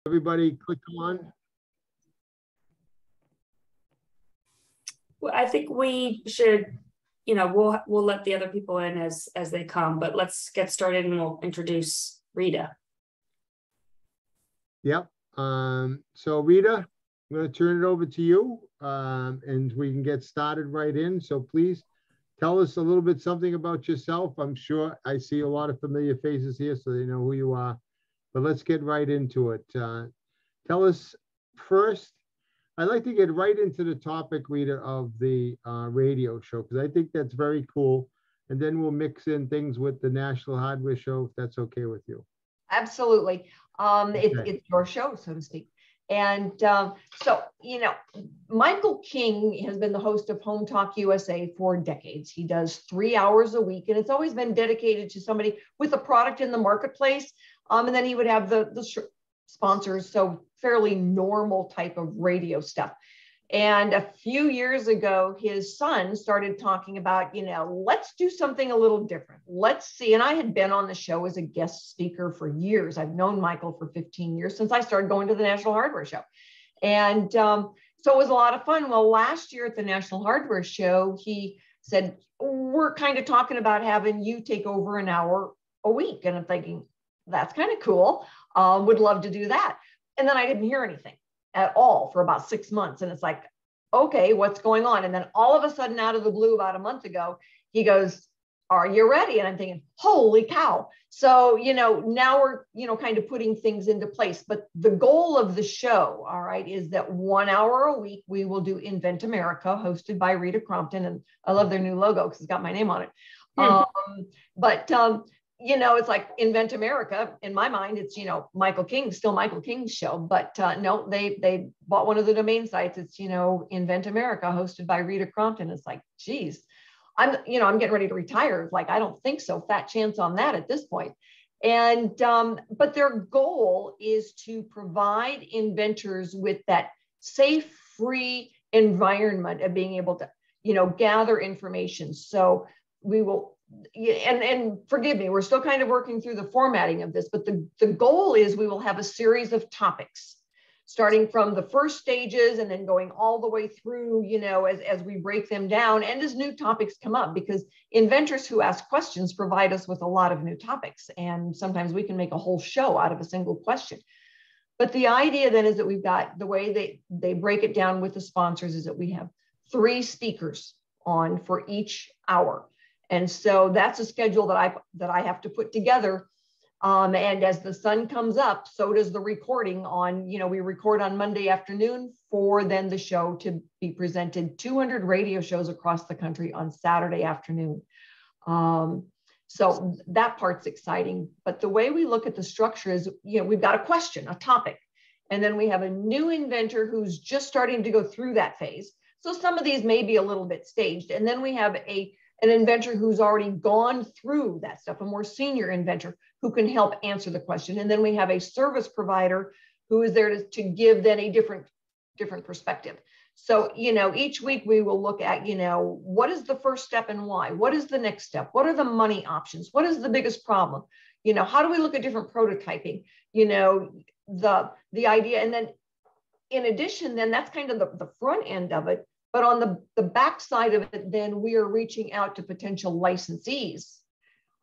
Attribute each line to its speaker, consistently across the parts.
Speaker 1: Everybody click on.
Speaker 2: Well, I think we should, we'll let the other people in as they come, but let's get started and we'll introduce Rita.
Speaker 1: Yep. So Rita, I'm going to turn it over to you, and we can get started right in. So please tell us a little bit something about yourself. I'm sure I see a lot of familiar faces here, so they know who you are. But let's get right into it. Tell us first, I'd like to get right into the topic, Rita, of the radio show, because I think that's very cool. And then we'll mix in things with the National Hardware Show, if that's okay with you.
Speaker 3: Absolutely.
Speaker 1: Okay.
Speaker 3: It's your show, so to speak. And so, Michael King has been the host of HomeTalk USA for decades. He does 3 hours a week, and it's always been dedicated to somebody with a product in the marketplace. And then he would have the sponsors, so fairly normal type of radio stuff. And a few years ago, his son started talking about, let's do something a little different. Let's see. And I had been on the show as a guest speaker for years. I've known Michael for 15 years since I started going to the National Hardware Show. And so it was a lot of fun. Well, last year at the National Hardware Show, he said, we're kind of talking about having you take over an hour a week. And I'm thinking, that's kind of cool. Would love to do that. And then I didn't hear anything at all for about 6 months. And it's like, okay, what's going on? And then all of a sudden, out of the blue, about a month ago, he goes, are you ready? And I'm thinking, holy cow. So, now we're, kind of putting things into place. But the goal of the show, all right, is that 1 hour a week, we will do Invent America, hosted by Rita Crompton. And I love their new logo because it's got my name on it. It's like Invent America. In my mind, it's, Michael King, still Michael King's show. But no, they bought one of the domain sites. It's, Invent America, hosted by Rita Crompton. It's like, geez, I'm getting ready to retire. Like, I don't think so. Fat chance on that at this point. And, but their goal is to provide inventors with that safe, free environment of being able to, gather information. So we will, and forgive me, we're still kind of working through the formatting of this, but the goal is we will have a series of topics, starting from the first stages and then going all the way through, as we break them down and as new topics come up, because inventors who ask questions provide us with a lot of new topics. And sometimes we can make a whole show out of a single question. But the idea then is that we've got, the way they break it down with the sponsors is that we have 3 speakers on for each hour. And so that's a schedule that I have to put together. And as the sun comes up, so does the recording on, we record on Monday afternoon for then the show to be presented 200 radio shows across the country on Saturday afternoon. So that part's exciting. But the way we look at the structure is, we've got a question, a topic, and then we have a new inventor who's just starting to go through that phase. So some of these may be a little bit staged. And then we have an inventor who's already gone through that stuff, a more senior inventor who can help answer the question. And then we have a service provider who is there to give then a different perspective. So, each week we will look at, what is the first step and why? What is the next step? What are the money options? What is the biggest problem? How do we look at different prototyping? The idea. And then in addition, then that's kind of the front end of it. But on the back side of it, then we are reaching out to potential licensees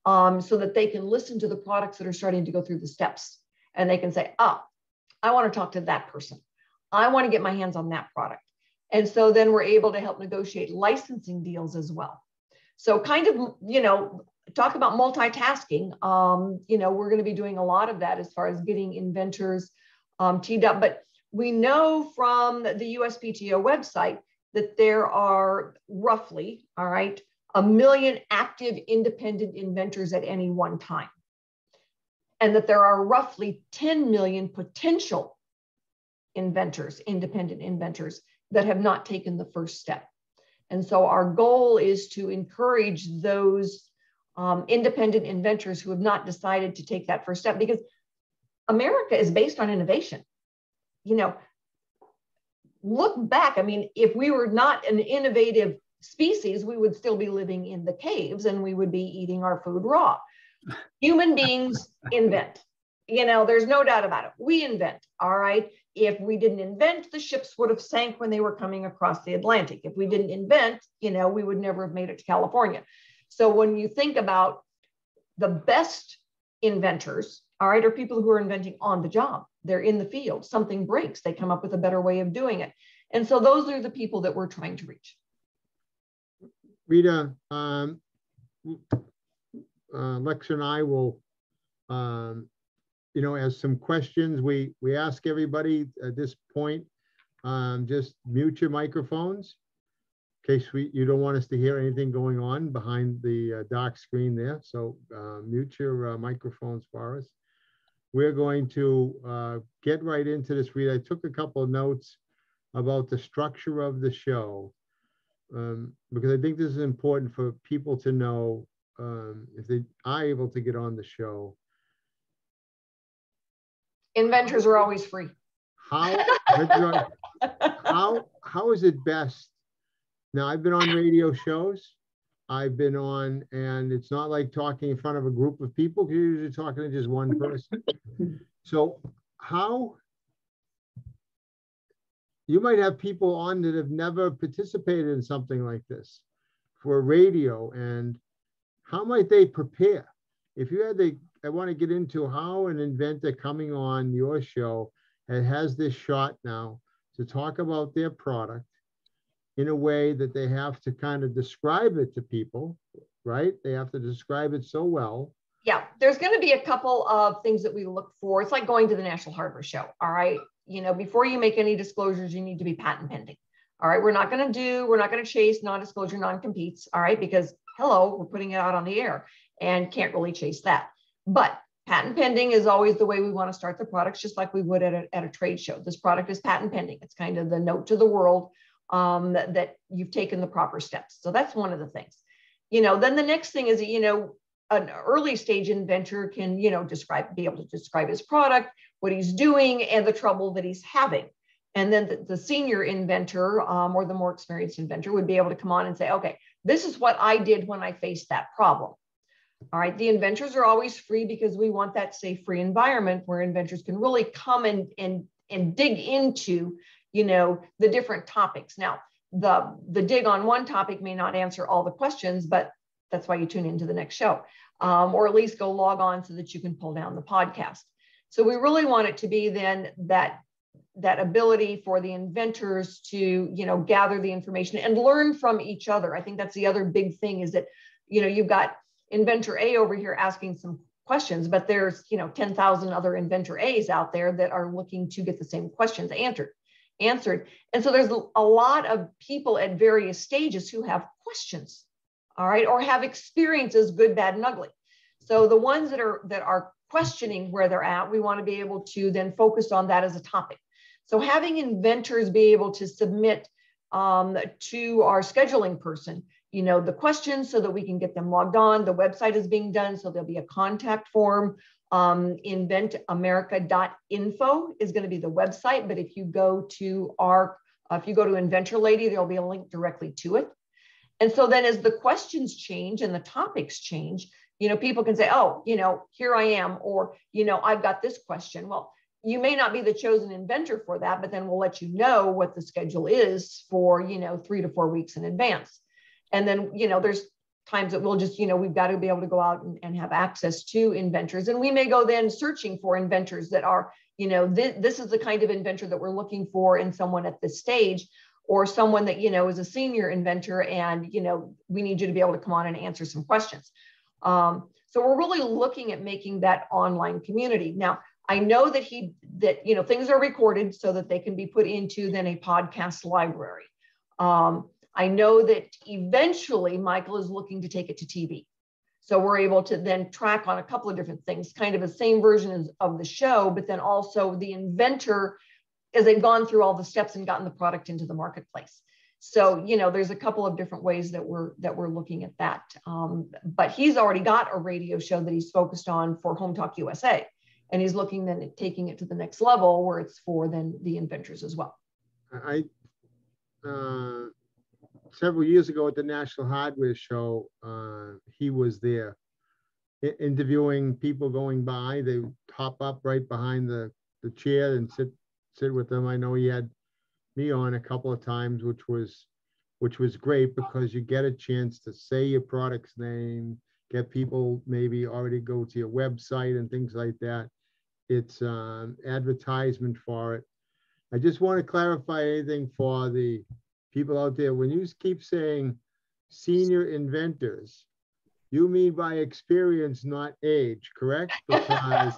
Speaker 3: so that they can listen to the products that are starting to go through the steps. And they can say, I want to talk to that person. I want to get my hands on that product. And so then we're able to help negotiate licensing deals as well. So kind of, talk about multitasking. We're going to be doing a lot of that as far as getting inventors teed up. But we know from the USPTO website that there are roughly, 1 million active independent inventors at any one time. And that there are roughly 10 million potential inventors, independent inventors, that have not taken the first step. And so our goal is to encourage those independent inventors who have not decided to take that first step, because America is based on innovation. Look back, if we were not an innovative species, we would still be living in the caves and we would be eating our food raw. Human beings invent. You know, there's no doubt about it. We invent, all right? If we didn't invent, the ships would have sank when they were coming across the Atlantic. If we didn't invent, you know, we would never have made it to California. So when you think about the best inventors, all right, are people who are inventing on the job. They're in the field. Something breaks. They come up with a better way of doing it. And so those are the people that we're trying to reach.
Speaker 1: Rita, Lex and I will, you know, as some questions we ask everybody at this point, just mute your microphones in case you don't want us to hear anything going on behind the dark screen there. So mute your microphones for us. We're going to get right into this, Rita. I took a couple of notes about the structure of the show because I think this is important for people to know if they are able to get on the show.
Speaker 3: Inventors are always free.
Speaker 1: How is it best? Now, I've been on radio shows. I've been on, and it's not like talking in front of a group of people. You're usually talking to just one person. So how, you might have people on that have never participated in something like this for radio, and how might they prepare? If you had the, I want to get into how an inventor coming on your show and has this shot now to talk about their product in a way that they have to kind of describe it to people, right? They have to describe it so well.
Speaker 3: Yeah, there's going to be a couple of things that we look for. It's like going to the National Hardware Show, all right? You know, before you make any disclosures, you need to be patent pending. All right, we're not going to chase non-disclosure, non-competes, all right? Because hello, we're putting it out on the air and can't really chase that. But patent pending is always the way we want to start the products, just like we would at a trade show. This product is patent pending. It's kind of the note to the world that you've taken the proper steps. So that's one of the things. You know, then the next thing is, you know, an early stage inventor can, you know, be able to describe his product, what he's doing, and the trouble that he's having. And then the senior inventor or the more experienced inventor would be able to come on and say, okay, this is what I did when I faced that problem. All right, the inventors are always free because we want that safe, free environment where inventors can really come and dig into, you know, the different topics. Now, the dig on one topic may not answer all the questions, but that's why you tune into the next show, or at least go log on so that you can pull down the podcast. So we really want it to be then that ability for the inventors to, you know, gather the information and learn from each other. I think that's the other big thing is that, you know, you've got inventor A over here asking some questions, but there's, you know, 10,000 other inventor A's out there that are looking to get the same questions answered. And so there's a lot of people at various stages who have questions, all right, or have experiences, good, bad, and ugly. So the ones that are questioning where they're at, we want to be able to then focus on that as a topic. So having inventors be able to submit to our scheduling person, you know, the questions so that we can get them logged on. The website is being done, so there'll be a contact form. Inventamerica.info is going to be the website, but if you go to Inventor Lady, there'll be a link directly to it. And so then as the questions change and the topics change, you know, people can say, oh, you know, here I am, or, you know, I've got this question. Well, you may not be the chosen inventor for that, but then we'll let you know what the schedule is for, you know, 3 to 4 weeks in advance. And then, you know, there's times that we'll just, you know, we've got to be able to go out and have access to inventors. And we may go then searching for inventors that are, you know, this is the kind of inventor that we're looking for in someone at this stage, or someone that, you know, is a senior inventor and, you know, we need you to be able to come on and answer some questions. So we're really looking at making that online community. Now, I know that you know, things are recorded so that they can be put into then a podcast library. I know that eventually Michael is looking to take it to TV. So we're able to then track on a couple of different things, kind of the same version of the show, but then also the inventor, as they've gone through all the steps and gotten the product into the marketplace. So, you know, there's a couple of different ways that we're looking at that. But he's already got a radio show that he's focused on for HomeTalk USA. And he's looking then at taking it to the next level where it's for then the inventors as well.
Speaker 1: Several years ago at the National Hardware Show, he was there. interviewing people going by. They hop up right behind the chair and sit with them. I know he had me on a couple of times, which was great because you get a chance to say your product's name, get people maybe already go to your website and things like that. It's advertisement for it. I just want to clarify anything for the people out there. When you keep saying senior inventors, you mean by experience, not age, correct? Because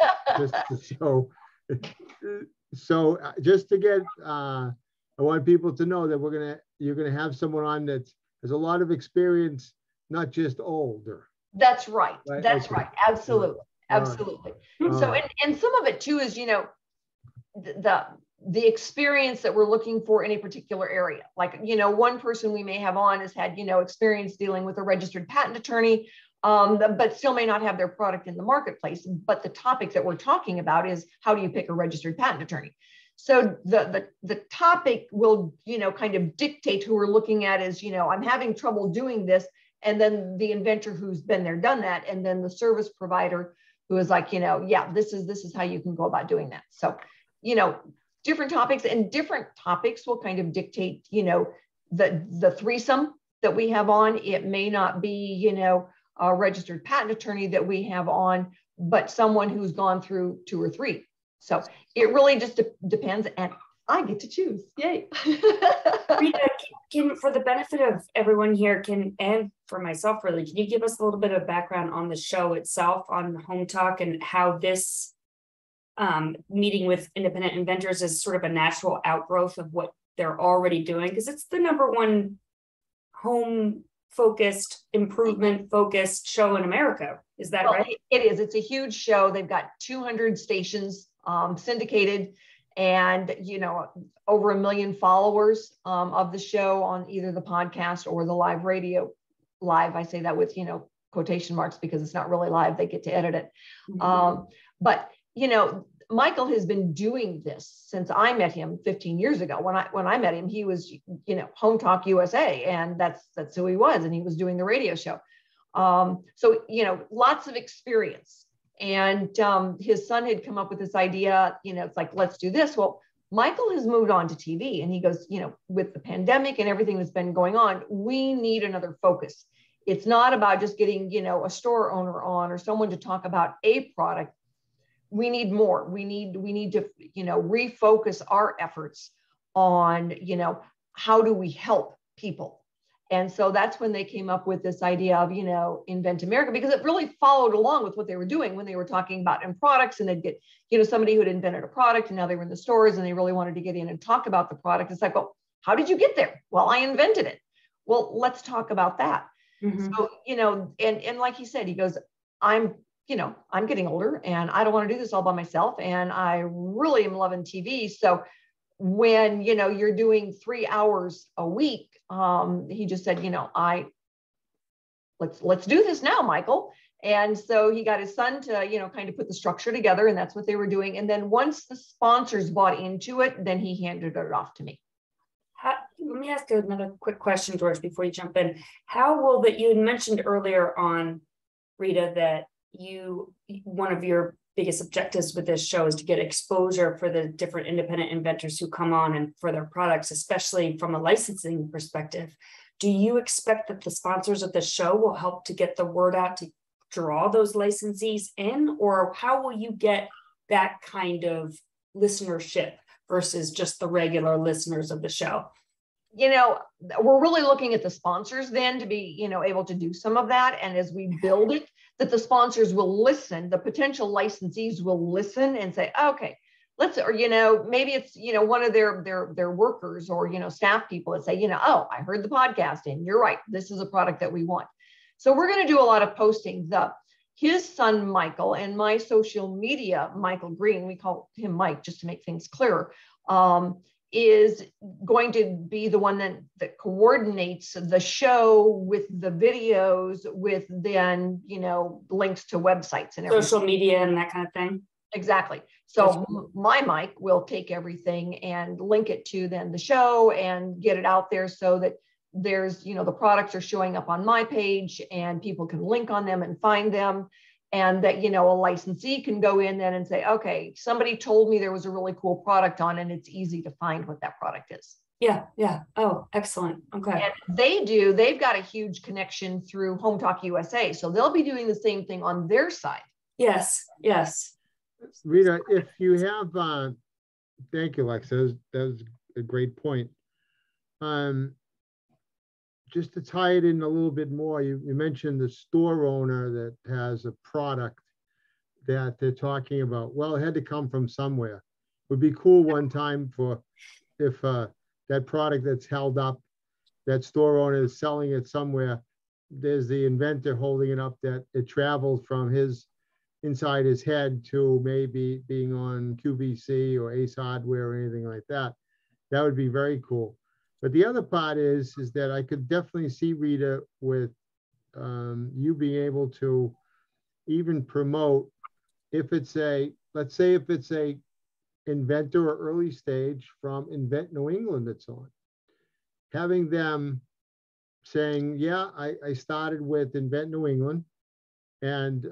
Speaker 1: just to get, I want people to know that you're gonna have someone on that has a lot of experience, not just older.
Speaker 3: That's right. That's
Speaker 1: okay.
Speaker 3: right. Absolutely. Absolutely. So, and some of it too is, the experience that we're looking for in a particular area. Like, one person we may have on has had, experience dealing with a registered patent attorney, but still may not have their product in the marketplace. But the topic that we're talking about is how do you pick a registered patent attorney? So the topic will, kind of dictate who we're looking at is, I'm having trouble doing this. And then the inventor who's been there, done that. And then the service provider who is like, yeah, this is how you can go about doing that. So, different topics will kind of dictate, the threesome that we have on. It may not be, a registered patent attorney that we have on, but someone who's gone through 2 or 3. So it really just depends, and I get to choose. Yay.
Speaker 2: Rita, for the benefit of everyone here, and for myself really, can you give us a little bit of background on the show itself, on HomeTalk, and how this meeting with independent inventors is sort of a natural outgrowth of what they're already doing? Because it's the #1 home focused, improvement focused show in America. Is that right?
Speaker 3: It is. It's a huge show. They've got 200 stations syndicated, and over 1 million followers of the show on either the podcast or the live radio. Live, I say that with quotation marks because it's not really live. They get to edit it. Mm-hmm. But Michael has been doing this since I met him 15 years ago. When I met him, he was HomeTalk USA, and that's who he was, and he was doing the radio show. So lots of experience. And his son had come up with this idea, it's like, let's do this. Well, Michael has moved on to TV, and he goes, with the pandemic and everything that's been going on, we need another focus. It's not about just getting, a store owner on or someone to talk about a product. We need more. We need to, refocus our efforts on, how do we help people? And so that's when they came up with this idea of, Invent America, because it really followed along with what they were doing when they were talking about in products, and they'd get, somebody who had invented a product and now they were in the stores and they really wanted to get in and talk about the product. It's like, well, how did you get there? Well, I invented it. Well, let's talk about that. Mm-hmm. So, and like he said, he goes, I'm getting older and I don't want to do this all by myself. And I really am loving TV. So when, you're doing 3 hours a week, he just said, let's do this now, Michael. And so he got his son to, kind of put the structure together, and that's what they were doing. And then once the sponsors bought into it, then he handed it off to me.
Speaker 2: Let me ask another quick question, George, before you jump in. How will that, you had mentioned earlier on, Rita, that one of your biggest objectives with this show is to get exposure for the different independent inventors who come on and for their products, especially from a licensing perspective. Do you expect that the sponsors of the show will help to get the word out to draw those licensees in, or how will you get that kind of listenership versus just the regular listeners of the show?
Speaker 3: We're really looking at the sponsors then to be, able to do some of that. And as we build it, that the sponsors will listen, the potential licensees will listen and say, okay, maybe it's, one of their workers or, staff people that say, oh, I heard the podcast and you're right, this is a product that we want. So we're going to do a lot of posting. His son, Michael, and my social media, Michael Green, we call him Mike just to make things clearer, is going to be the one that coordinates the show with the videos, with then, links to websites and everything.
Speaker 2: Social media and that kind of thing.
Speaker 3: Exactly. So my Mike will take everything and link it to then the show and get it out there so that there's, the products are showing up on my page and people can link on them and find them. and that, you know, a licensee can go in then and say, okay, somebody told me there was a really cool product on, and it's easy to find what that product is.
Speaker 2: Yeah. Yeah. Oh, excellent. Okay.
Speaker 3: And they've got a huge connection through HomeTalk USA. So they'll be doing the same thing on their side.
Speaker 2: Yes. Yes.
Speaker 1: Rita, if you have, thank you, Alexa. That was a great point. Just to tie it in a little bit more, you mentioned the store owner that has a product that they're talking about. Well, it had to come from somewhere. It would be cool one time for if that product that's held up, that store owner is selling it somewhere, there's the inventor holding it up that it traveled from his inside his head to maybe being on QVC or Ace Hardware or anything like that. That would be very cool. But the other part is that I could definitely see, Rita, with you being able to even promote, if it's a, let's say if it's a inventor or early stage from Invent New England that's on, having them saying, yeah, I started with Invent New England, and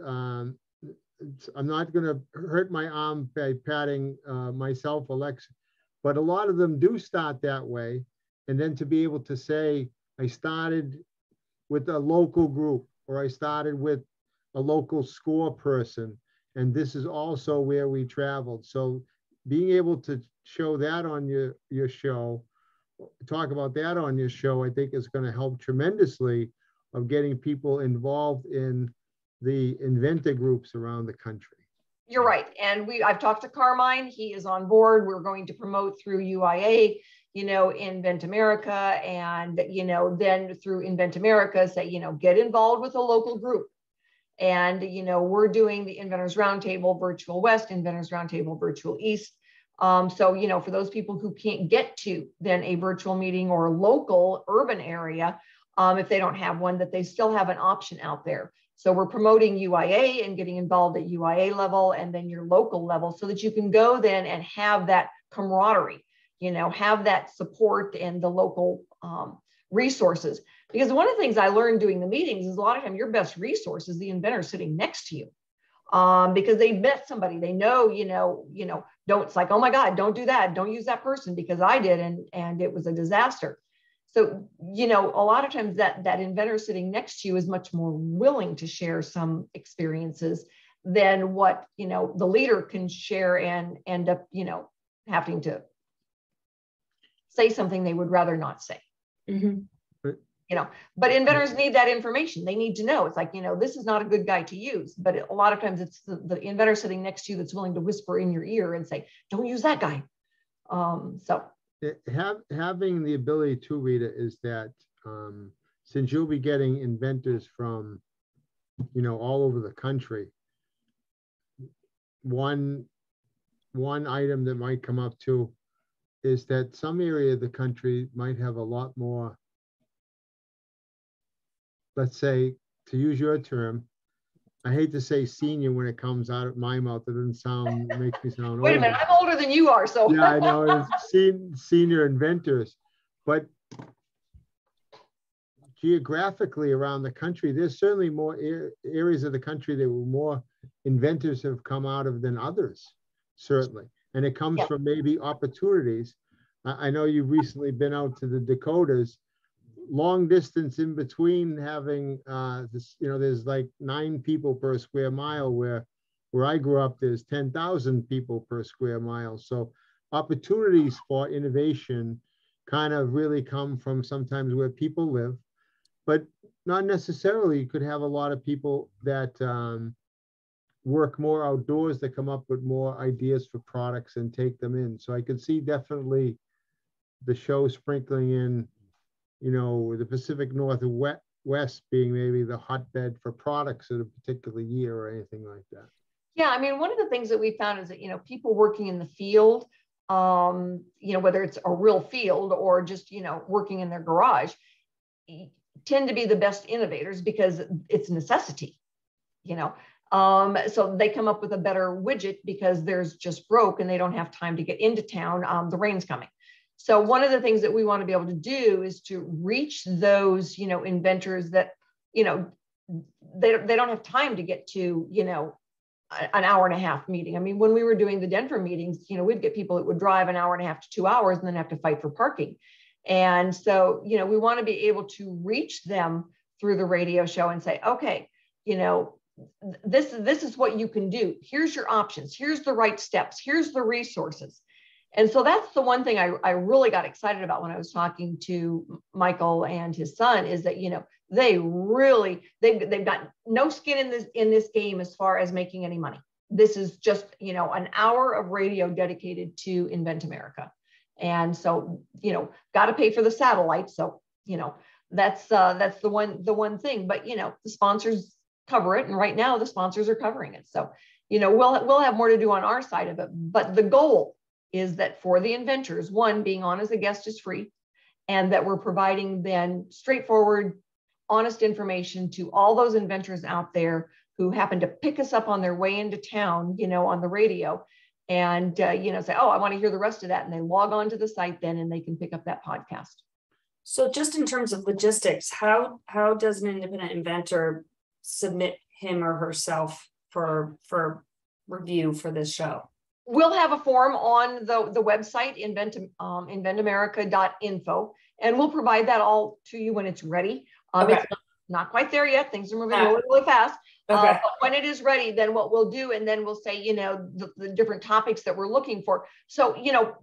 Speaker 1: I'm not going to hurt my arm by patting myself, Alexa, but a lot of them do start that way. And then to be able to say, I started with a local group, or I started with a local score person, and this is also where we traveled. So being able to show that on your show, talk about that on your show, I think is going to help tremendously of getting people involved in the inventor groups around the country.
Speaker 3: You're right. And I've talked to Carmine. He is on board. We're going to promote through UIA, you know, Invent America, and, you know, then through Invent America, say, you know, get involved with a local group. And, you know, we're doing the Inventors Roundtable Virtual West, Inventors Roundtable Virtual East. So, you know, for those people who can't get to then a virtual meeting or local urban area, if they don't have one, that they still have an option out there. So we're promoting UIA and getting involved at UIA level and then your local level, so that you can go then and have that camaraderie, you know, have that support and the local resources. Because one of the things I learned doing the meetings is a lot of time your best resource is the inventor sitting next to you, because they met somebody, they know, don't, it's like, oh my God, don't do that. Don't use that person because I did. And it was a disaster. So, you know, a lot of times that inventor sitting next to you is much more willing to share some experiences than what, you know, the leader can share and end up, you know, having to say something they would rather not say.
Speaker 2: Mm-hmm.
Speaker 3: You know, but inventors need that information. They need to know. It's like, you know, this is not a good guy to use, but a lot of times it's the inventor sitting next to you that's willing to whisper in your ear and say, don't use that guy. So
Speaker 1: having the ability to, Rita, is that since you'll be getting inventors from, you know, all over the country, one item that might come up too is that some area of the country might have a lot more, let's say, to use your term, I hate to say senior when it comes out of my mouth. It doesn't sound, it makes me sound
Speaker 3: wait a minute, I'm older than you are, so.
Speaker 1: Yeah, I know, it's senior inventors, but geographically around the country, there's certainly more areas of the country that were more inventors have come out of than others, certainly. And it comes from maybe opportunities. I know you've recently been out to the Dakotas, long distance in between having this, you know, there's like 9 people per square mile, where I grew up, there's 10,000 people per square mile. So opportunities for innovation kind of really come from sometimes where people live, but not necessarily. You could have a lot of people that work more outdoors, that come up with more ideas for products and take them in. So I could see definitely the show sprinkling in, you know, the Pacific Northwest being maybe the hotbed for products in a particular year or anything like that.
Speaker 3: Yeah, I mean, one of the things that we found is that, you know, people working in the field, you know, whether it's a real field or just, you know, working in their garage, tend to be the best innovators because it's a necessity, you know. So they come up with a better widget because theirs just broke and they don't have time to get into town. The rain's coming. So one of the things that we want to be able to do is to reach those, you know, inventors that, you know, they don't have time to get to, you know, an hour and a half meeting. I mean, when we were doing the Denver meetings, you know, we'd get people that would drive an hour and a half to 2 hours and then have to fight for parking. And so, you know, we want to be able to reach them through the radio show and say, okay, you know, this is what you can do. Here's your options. Here's the right steps. Here's the resources. And so that's the one thing I really got excited about when I was talking to Michael and his son, is that, you know, they've got no skin in this game as far as making any money. This is just, you know, an hour of radio dedicated to Invent America. And so, you know, got to pay for the satellite. So, you know, that's the one thing. But, you know, the sponsors cover it, and right now the sponsors are covering it. So, you know, we'll have more to do on our side of it. But the goal is that for the inventors, one, being on as a guest is free, and that we're providing then straightforward, honest information to all those inventors out there who happen to pick us up on their way into town, you know, on the radio, and you know, say, oh, I want to hear the rest of that, and they log on to the site then, and they can pick up that podcast.
Speaker 2: So just in terms of logistics, how does an independent inventor submit him or herself for review for this show?
Speaker 3: We'll have a form on the website, inventamerica.info, and we'll provide that all to you when it's ready.
Speaker 2: Okay.
Speaker 3: It's not quite there yet. Things are moving really, really fast.
Speaker 2: Okay.
Speaker 3: But when it is ready, then what we'll do, and then we'll say, you know, the different topics that we're looking for. So, you know,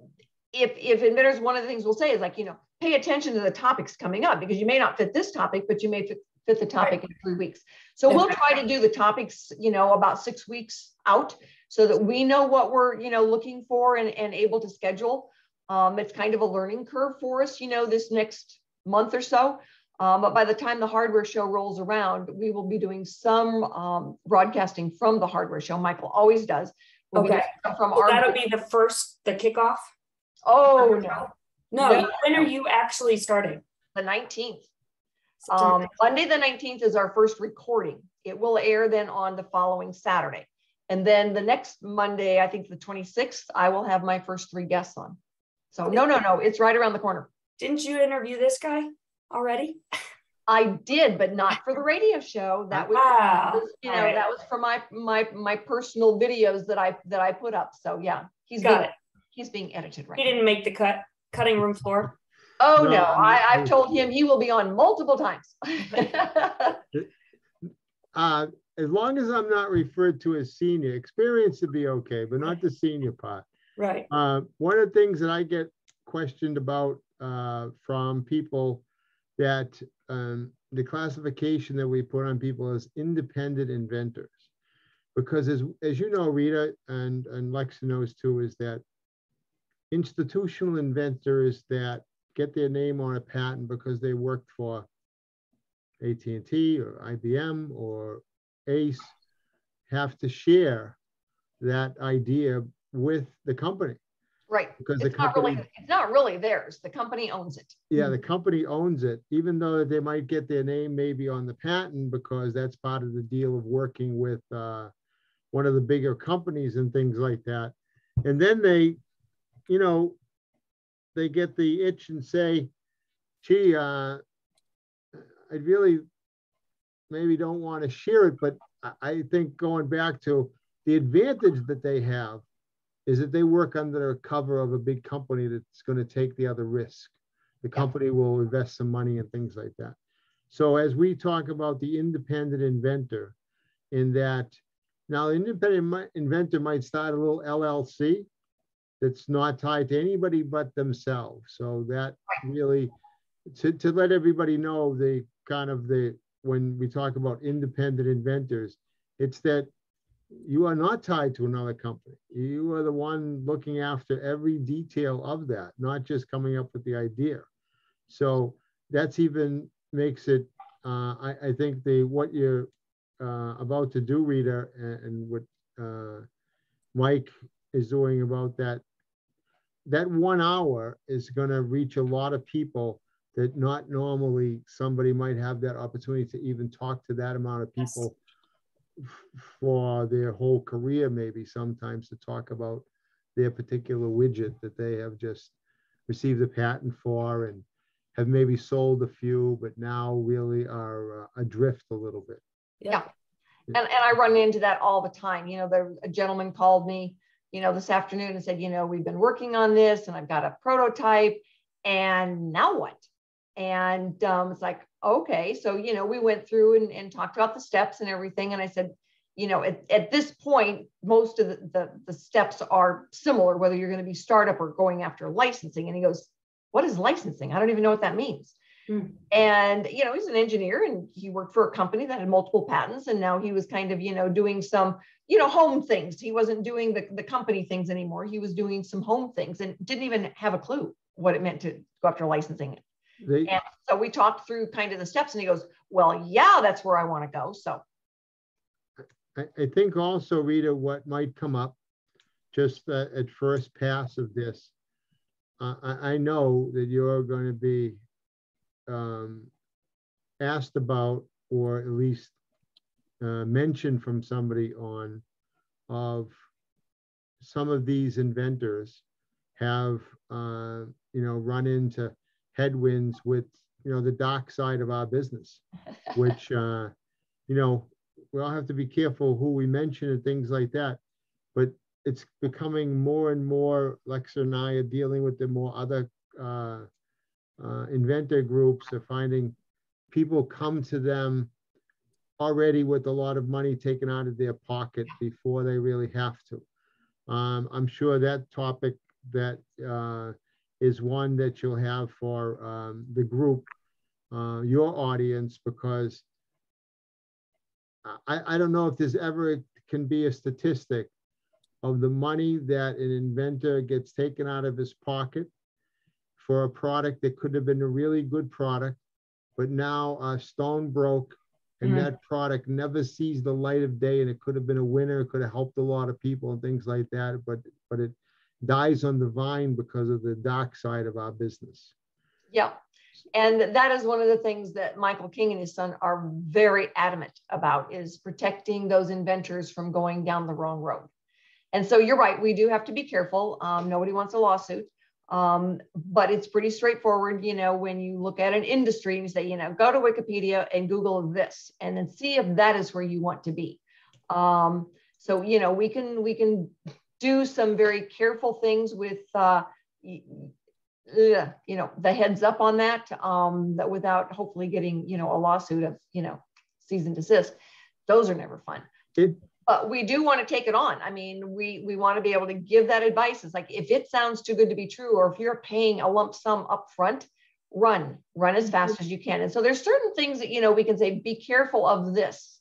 Speaker 3: if inventors, one of the things we'll say is, like, you know, pay attention to the topics coming up, because you may not fit this topic, but you may fit the topic in 3 weeks. So we'll try to do the topics, you know, about 6 weeks out, so that we know what we're, you know, looking for and able to schedule. It's kind of a learning curve for us, you know, this next month or so. But by the time the hardware show rolls around, we will be doing some broadcasting from the hardware show. Michael always does. We'll
Speaker 2: Okay.
Speaker 3: From
Speaker 2: So that'll be the kickoff?
Speaker 3: Oh,
Speaker 2: no. When are you actually starting?
Speaker 3: The 19th.
Speaker 2: September.
Speaker 3: Monday the 19th is our first recording. It will air then on the following Saturday. And then the next Monday, I think the 26th, I will have my first 3 guests on. So no, it's right around the corner.
Speaker 2: Didn't you interview this guy already?
Speaker 3: I did, but not for the radio show. That was, you know, that was for my personal videos that I put up. So yeah, he's being edited right now.
Speaker 2: He didn't make the cutting room floor.
Speaker 3: Oh no, I've told him he will be on multiple times.
Speaker 1: As long as I'm not referred to as senior, experience would be okay, but not the senior part.
Speaker 2: Right.
Speaker 1: One of the things that I get questioned about from people, that the classification that we put on people is independent inventors, because as you know, Rita, and Lexa knows too, is that institutional inventors that get their name on a patent because they worked for AT&T or IBM or ACE have to share that idea with the company.
Speaker 3: Right.
Speaker 1: Because
Speaker 3: it's not really theirs. The company owns it.
Speaker 1: Yeah, the company owns it, even though they might get their name maybe on the patent, because that's part of the deal of working with one of the bigger companies and things like that. And then they, you know, they get the itch and say, gee, I really maybe don't want to share it, but I think going back to the advantage that they have is that they work under the cover of a big company that's going to take the other risk. The company will invest some money and things like that. So as we talk about the independent inventor, in that now the independent inventor might start a little LLC that's not tied to anybody but themselves. So that really, to let everybody know, the kind of when we talk about independent inventors, it's that you are not tied to another company. You are the one looking after every detail of that, not just coming up with the idea. So that's even makes it, I think what you're about to do, Rita, and what Mike is doing about that 1 hour is going to reach a lot of people that not normally somebody might have that opportunity to even talk to that amount of people for their whole career, maybe sometimes, to talk about their particular widget that they have just received a patent for and have maybe sold a few, but now really are adrift a little bit.
Speaker 3: Yeah. And I run into that all the time. You know, a gentleman called me, you know, this afternoon and said, you know, we've been working on this and I've got a prototype and now what? And it's like, okay. So, you know, we went through and talked about the steps and everything. And I said, you know, at this point, most of the steps are similar, whether you're going to be startup or going after licensing. And he goes, what is licensing? I don't even know what that means. And, you know, he's an engineer and he worked for a company that had multiple patents. And now he was kind of, you know, doing some, you know, home things. He wasn't doing the company things anymore. He was doing some home things and didn't even have a clue what it meant to go after licensing it. And so we talked through kind of the steps and he goes, well, yeah, that's where I want to go. So
Speaker 1: I think also, Rita, what might come up just at first pass of this, I know that you're going to be asked about, or at least mentioned from somebody on, of some of these inventors have, you know, run into headwinds with, you know, the dark side of our business, which, you know, we all have to be careful who we mention and things like that. But it's becoming more and more, Lexa and I are dealing with the more other inventor groups are finding people come to them already with a lot of money taken out of their pocket before they really have to. I'm sure that topic that is one that you'll have for the group, your audience, because I don't know if there's ever can be a statistic of the money that an inventor gets taken out of his pocket for a product that could have been a really good product, but now stone broke and that product never sees the light of day, and it could have been a winner, it could have helped a lot of people and things like that, but it dies on the vine because of the dark side of our business.
Speaker 3: Yeah. And that is one of the things that Michael King and his son are very adamant about, is protecting those inventors from going down the wrong road. And so you're right, we do have to be careful. Nobody wants a lawsuit, but it's pretty straightforward. You know, when you look at an industry and you say, you know, go to Wikipedia and Google this, and then see if that is where you want to be. So, you know, we can do some very careful things with, you know, the heads up on that, that without hopefully getting, you know, a lawsuit of, you know, cease and desist. Those are never fun. But we do want to take it on. I mean, we want to be able to give that advice. It's like, if it sounds too good to be true, or if you're paying a lump sum up front, run as fast as you can. And so there's certain things that, you know, we can say, be careful of this.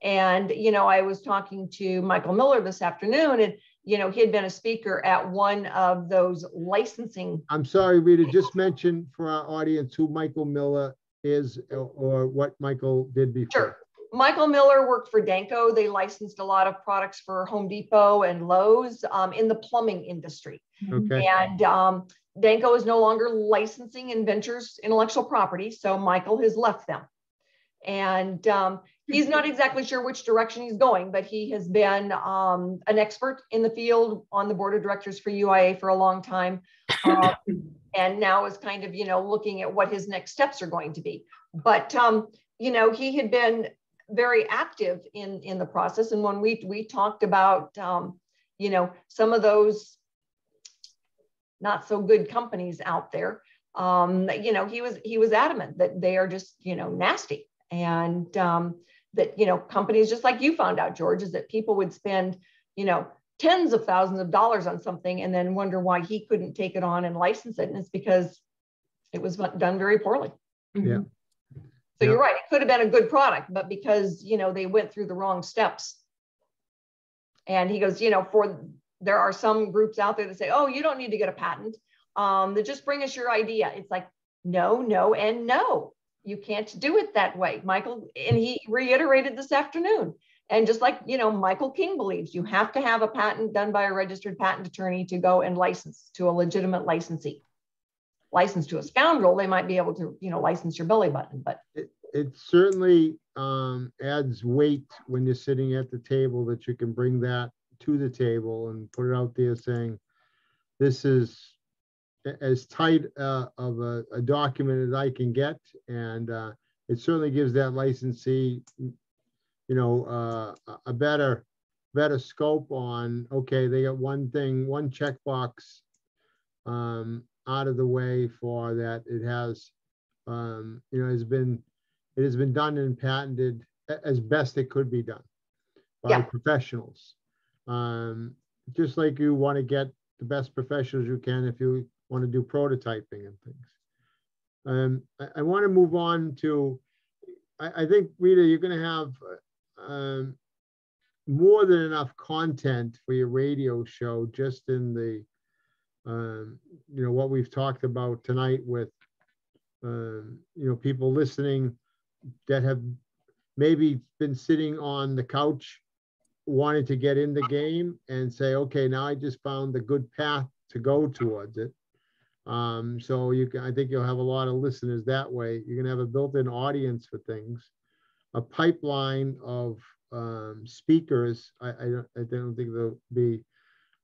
Speaker 3: And, you know, I was talking to Michael Miller this afternoon, and, you know, he had been a speaker at one of those licensing.
Speaker 1: I'm sorry, Rita, just mention for our audience who Michael Miller is, or what Michael did before.
Speaker 3: Sure. Michael Miller worked for Danco. They licensed a lot of products for Home Depot and Lowe's in the plumbing industry.
Speaker 1: Okay.
Speaker 3: And Danco is no longer licensing Inventor's intellectual property, so Michael has left them. And he's not exactly sure which direction he's going, but he has been an expert in the field, on the board of directors for UIA for a long time. And now is kind of, you know, looking at what his next steps are going to be. But, you know, he had been very active in the process. And when we talked about, you know, some of those not so good companies out there, you know, he was adamant that they are just, you know, nasty. And that, you know, companies just like you found out, George, is that people would spend, you know, tens of thousands of dollars on something and then wonder why he couldn't take it on and license it. And it's because it was done very poorly.
Speaker 1: Yeah.
Speaker 3: So you're right, it could have been a good product, but because, you know, they went through the wrong steps. And he goes, you know, there are some groups out there that say, oh, you don't need to get a patent. That just bring us your idea. It's like, no, and no. You can't do it that way, Michael. And he reiterated this afternoon. And just like, you know, Michael King believes you have to have a patent done by a registered patent attorney to go and license to a legitimate licensee. License to a scoundrel, they might be able to, you know, license your belly button, but
Speaker 1: it certainly adds weight when you're sitting at the table, that you can bring that to the table and put it out there saying, this is as tight of a document as I can get. And it certainly gives that licensee a better scope on, okay, they got one checkbox out of the way for that. It has, it has been done and patented as best it could be done by professionals. Just like you want to get the best professionals you can if you want to do prototyping and things. I want to move on to, I think, Rita, you're going to have more than enough content for your radio show, just in the, what we've talked about tonight with, people listening that have maybe been sitting on the couch wanting to get in the game and say, okay, now I just found the good path to go towards it. So I think you'll have a lot of listeners that way. You're gonna have a built-in audience for things, a pipeline of speakers. I don't think there'll be,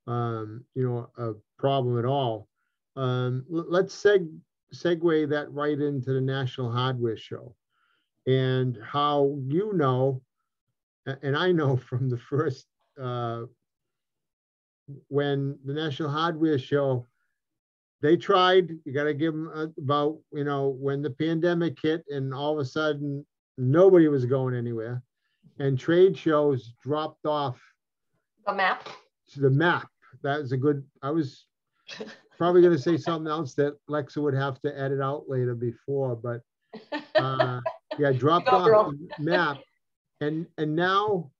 Speaker 1: a problem at all. Let's segue that right into the National Hardware Show, and how, and I know from the first, when the National Hardware Show, they tried, you got to give them about, when the pandemic hit and all of a sudden nobody was going anywhere and trade shows dropped off
Speaker 3: the map.
Speaker 1: The map. That was a good, I was probably going to say something else that Lexa would have to edit out later before, but yeah, dropped off the map. And now,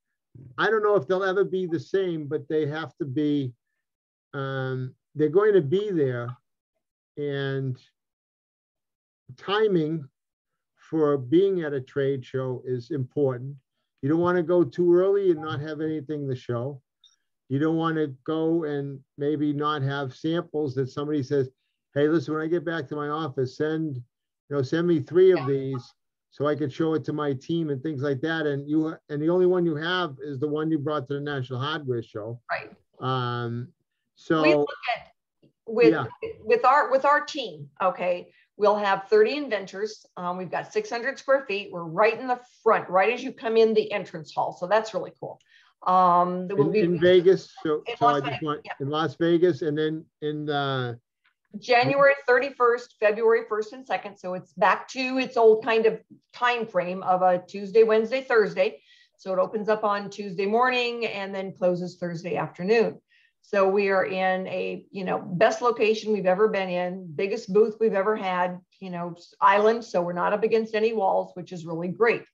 Speaker 1: I don't know if they'll ever be the same, but they have to be, they're going to be there. And timing for being at a trade show is important. You don't want to go too early and not have anything to show. You don't want to go and maybe not have samples that somebody says, hey, listen, when I get back to my office, send me 3 of these so I could show it to my team and things like that. And the only one you have is the one you brought to the National Hardware Show.
Speaker 3: Right.
Speaker 1: So
Speaker 3: we look at with our team, okay, we'll have 30 inventors. We've got 600 square feet. We're right in the front, right as you come in the entrance hall. So that's really cool.
Speaker 1: In Vegas.
Speaker 3: In
Speaker 1: Las Vegas, and then in
Speaker 3: January 31st, February 1st and 2nd. So it's back to its old kind of time frame of a Tuesday, Wednesday, Thursday. So it opens up on Tuesday morning and then closes Thursday afternoon. So we are in a, best location we've ever been in, biggest booth we've ever had, island. So we're not up against any walls, which is really great.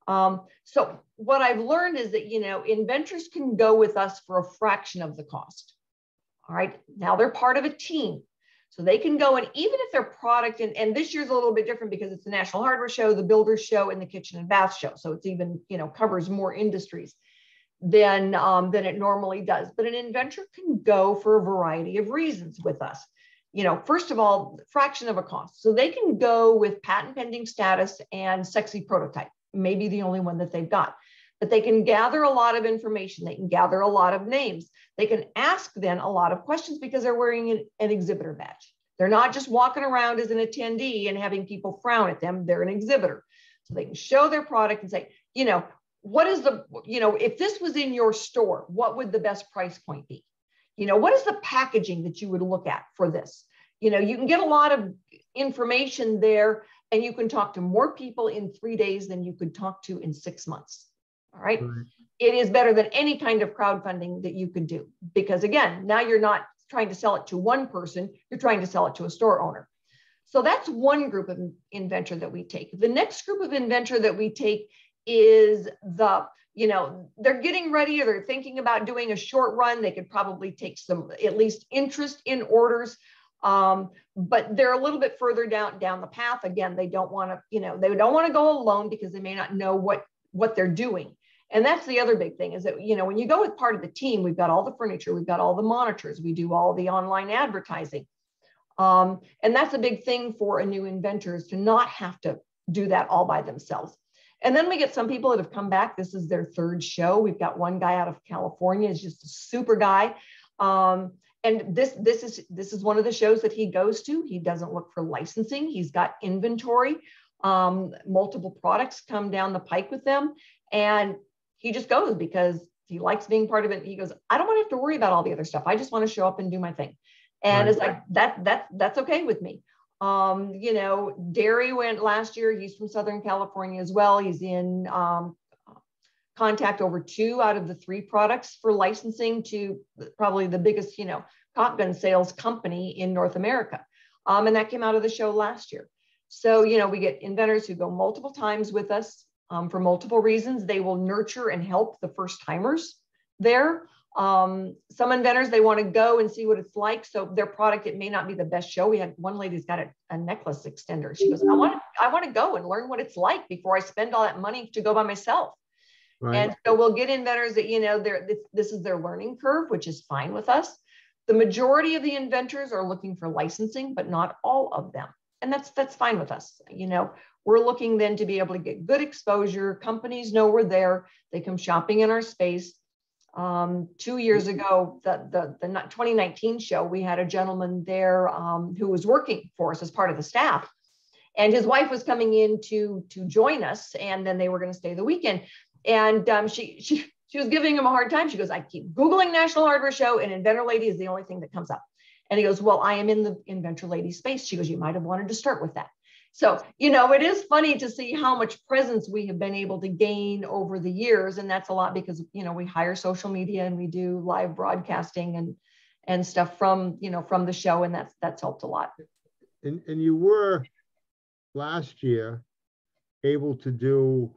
Speaker 3: So what I've learned is that, inventors can go with us for a fraction of the cost. All right. Now they're part of a team. So they can go, and even if their product, and this year's a little bit different because it's the National Hardware Show, the Builders Show, and the Kitchen and Bath Show. So it's even, covers more industries than it normally does. But an inventor can go for a variety of reasons with us. First of all, fraction of a cost. So they can go with patent pending status and sexy prototype, maybe the only one that they've got. But they can gather a lot of information. They can gather a lot of names. They can ask then a lot of questions because they're wearing an exhibitor badge. They're not just walking around as an attendee and having people frown at them. They're an exhibitor. So they can show their product and say, what is the, if this was in your store, what would the best price point be? What is the packaging that you would look at for this? You can get a lot of information there, and you can talk to more people in 3 days than you could talk to in 6 months. All right. It is better than any kind of crowdfunding that you could do, because again, now you're not trying to sell it to one person, you're trying to sell it to a store owner. So that's one group of inventor that we take. The next group of inventor that we take is they're getting ready, or they're thinking about doing a short run. They could probably take some, at least interest in orders. But they're a little bit further down the path. Again, they don't want to, they don't want to go alone because they may not know what they're doing. And that's the other big thing is that, when you go with part of the team, we've got all the furniture, we've got all the monitors, we do all the online advertising. And that's a big thing for a new inventor, is to not have to do that all by themselves. And then we get some people that have come back. This is their 3rd show. We've got one guy out of California, is just a super guy. And this is one of the shows that he goes to. He doesn't look for licensing. He's got inventory. Multiple products come down the pike with them. And he just goes because he likes being part of it. He goes, I don't want to have to worry about all the other stuff. I just want to show up and do my thing. And it's like, that's okay with me. You know, Derry went last year. He's from Southern California as well. He's in contact over 2 out of the 3 products for licensing to probably the biggest, you know, cop gun sales company in North America. And that came out of the show last year. So, you know, we get inventors who go multiple times with us for multiple reasons. They will nurture and help the first timers there. Some inventors, they want to go and see what it's like. So their product, it may not be the best show. We had one lady's got a necklace extender. She goes, I want to go and learn what it's like before I spend all that money to go by myself. Right. And so we'll get inventors that, you know, this is their learning curve, which is fine with us. The majority of the inventors are looking for licensing, but not all of them. And that's fine with us. You know, we're looking then to be able to get good exposure. Companies know we're there. They come shopping in our space. 2 years ago, the 2019 show, we had a gentleman there who was working for us as part of the staff. And his wife was coming in to join us. And then they were going to stay the weekend. And she was giving him a hard time. She goes, I keep Googling National Hardware Show and Inventor Lady is the only thing that comes up. And he goes, well, I am in the Inventor Lady space. She goes, you might have wanted to start with that. So, you know, it is funny to see how much presence we have been able to gain over the years. And that's a lot because, you know, we hire social media and we do live broadcasting and stuff from, you know, from the show. And that's helped a lot.
Speaker 1: And you were last year able to do,